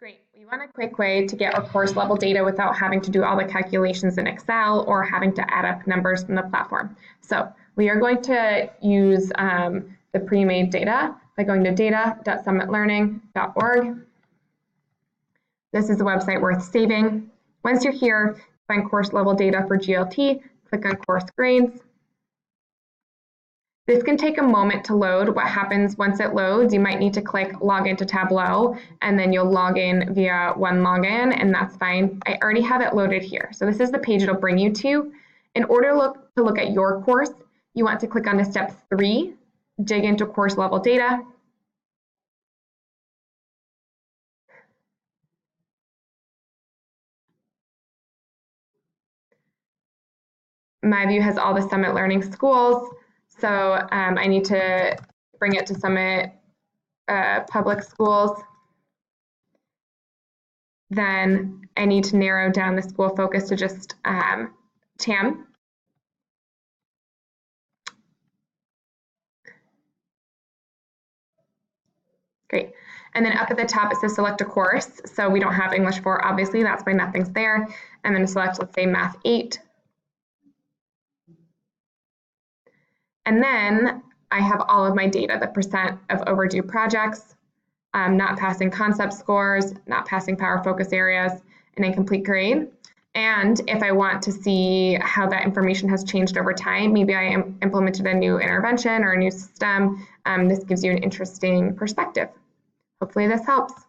Great. We want a quick way to get our course level data without having to do all the calculations in Excel or having to add up numbers from the platform. So we are going to use the pre-made data by going to data.summitlearning.org. This is a website worth saving. Once you're here, find course level data for GLT, click on course grades. This can take a moment to load. What happens once it loads, you might need to click log into Tableau, and then you'll log in via one login, and that's fine. I already have it loaded here. So this is the page it'll bring you to. In order to look at your course, you want to click on to step 3, dig into course level data. My view has all the Summit Learning schools. So I need to bring it to Summit Public Schools. Then I need to narrow down the school focus to just TAM. Great. And then up at the top, it says select a course. So we don't have English 4, obviously, that's why nothing's there. I'm going to select, let's say, Math 8. And then I have all of my data, the percent of overdue projects, not passing concept scores, not passing power focus areas, and incomplete grade. And if I want to see how that information has changed over time, maybe I implemented a new intervention or a new system, this gives you an interesting perspective. Hopefully this helps.